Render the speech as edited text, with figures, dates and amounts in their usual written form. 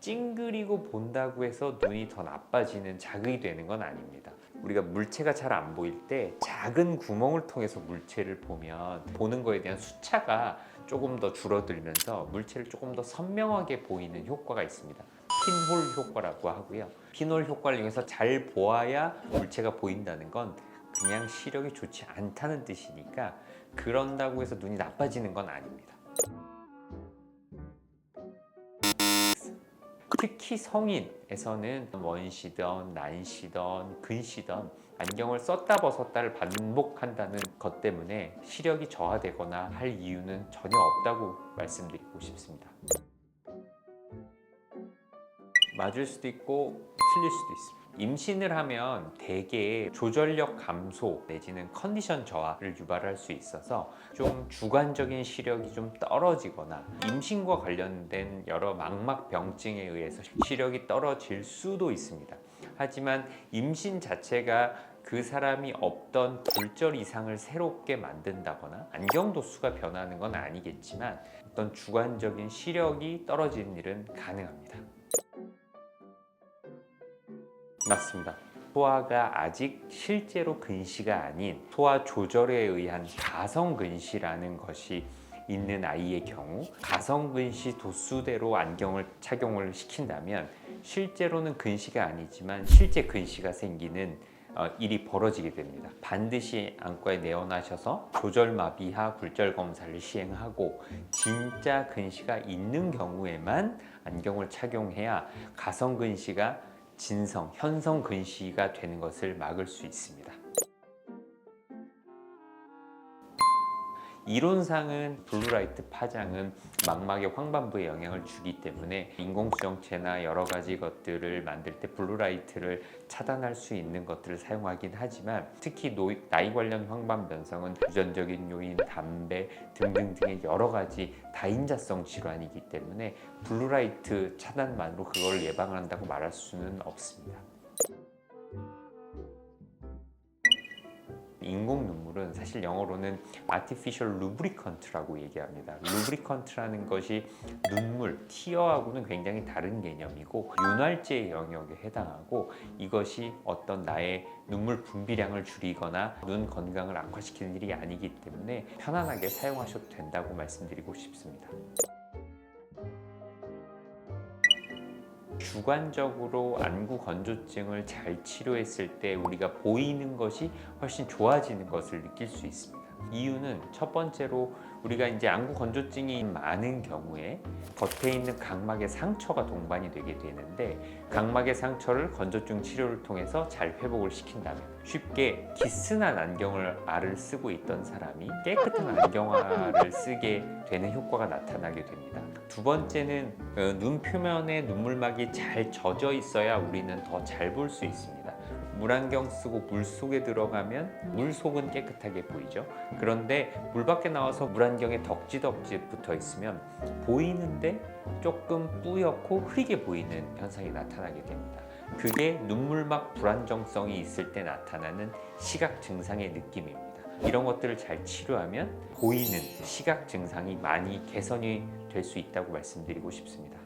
찡그리고 본다고 해서 눈이 더 나빠지는 자극이 되는 건 아닙니다. 우리가 물체가 잘 안 보일 때 작은 구멍을 통해서 물체를 보면 보는 거에 대한 수차가 조금 더 줄어들면서 물체를 조금 더 선명하게 보이는 효과가 있습니다. 핀홀 효과라고 하고요. 핀홀 효과를 이용해서 잘 보아야 물체가 보인다는 건 그냥 시력이 좋지 않다는 뜻이니까 그런다고 해서 눈이 나빠지는 건 아닙니다. 특히 성인에서는 원시던 난시던 근시던 안경을 썼다 벗었다를 반복한다는 것 때문에 시력이 저하되거나 할 이유는 전혀 없다고 말씀드리고 싶습니다. 맞을 수도 있고 틀릴 수도 있습니다. 임신을 하면 대개 조절력 감소 내지는 컨디션 저하를 유발할 수 있어서 좀 주관적인 시력이 좀 떨어지거나 임신과 관련된 여러 망막 병증에 의해서 시력이 떨어질 수도 있습니다. 하지만 임신 자체가 그 사람이 없던 골절 이상을 새롭게 만든다거나 안경 도수가 변하는 건 아니겠지만 어떤 주관적인 시력이 떨어지는 일은 가능합니다. 맞습니다. 소아가 아직 실제로 근시가 아닌 소아 조절에 의한 가성 근시라는 것이 있는 아이의 경우 가성 근시 도수대로 안경을 착용을 시킨다면 실제로는 근시가 아니지만 실제 근시가 생기는 일이 벌어지게 됩니다. 반드시 안과에 내원하셔서 조절마비하 굴절 검사를 시행하고 진짜 근시가 있는 경우에만 안경을 착용해야 가성 근시가 진성, 현성 근시가 되는 것을 막을 수 있습니다. 이론상은 블루라이트 파장은 망막의 황반부에 영향을 주기 때문에 인공수정체나 여러 가지 것들을 만들 때 블루라이트를 차단할 수 있는 것들을 사용하긴 하지만 특히 나이 관련 황반 변성은 유전적인 요인, 담배 등등등의 여러 가지 다인자성 질환이기 때문에 블루라이트 차단만으로 그걸 예방한다고 말할 수는 없습니다. 인공 눈물은 사실 영어로는 artificial lubricant라고 얘기합니다. lubricant라는 것이 눈물, 티어하고는 굉장히 다른 개념이고 윤활제의 영역에 해당하고 이것이 어떤 나의 눈물 분비량을 줄이거나 눈 건강을 악화시키는 일이 아니기 때문에 편안하게 사용하셔도 된다고 말씀드리고 싶습니다. 주관적으로 안구 건조증을 잘 치료했을 때 우리가 보이는 것이 훨씬 좋아지는 것을 느낄 수 있습니다. 이유는 첫 번째로 우리가 이제 안구 건조증이 많은 경우에 겉에 있는 각막의 상처가 동반이 되게 되는데 각막의 상처를 건조증 치료를 통해서 잘 회복을 시킨다면 쉽게 기스난 안경알을 쓰고 있던 사람이 깨끗한 안경알을 쓰게 되는 효과가 나타나게 됩니다. 두 번째는 눈 표면에 눈물막이 잘 젖어 있어야 우리는 더 잘 볼 수 있습니다. 물안경 쓰고 물 속에 들어가면 물 속은 깨끗하게 보이죠. 그런데 물 밖에 나와서 물안경에 덕지덕지 붙어 있으면 보이는데 조금 뿌옇고 흐리게 보이는 현상이 나타나게 됩니다. 그게 눈물막 불안정성이 있을 때 나타나는 시각 증상의 느낌입니다. 이런 것들을 잘 치료하면 보이는 시각 증상이 많이 개선이 될 수 있다고 말씀드리고 싶습니다.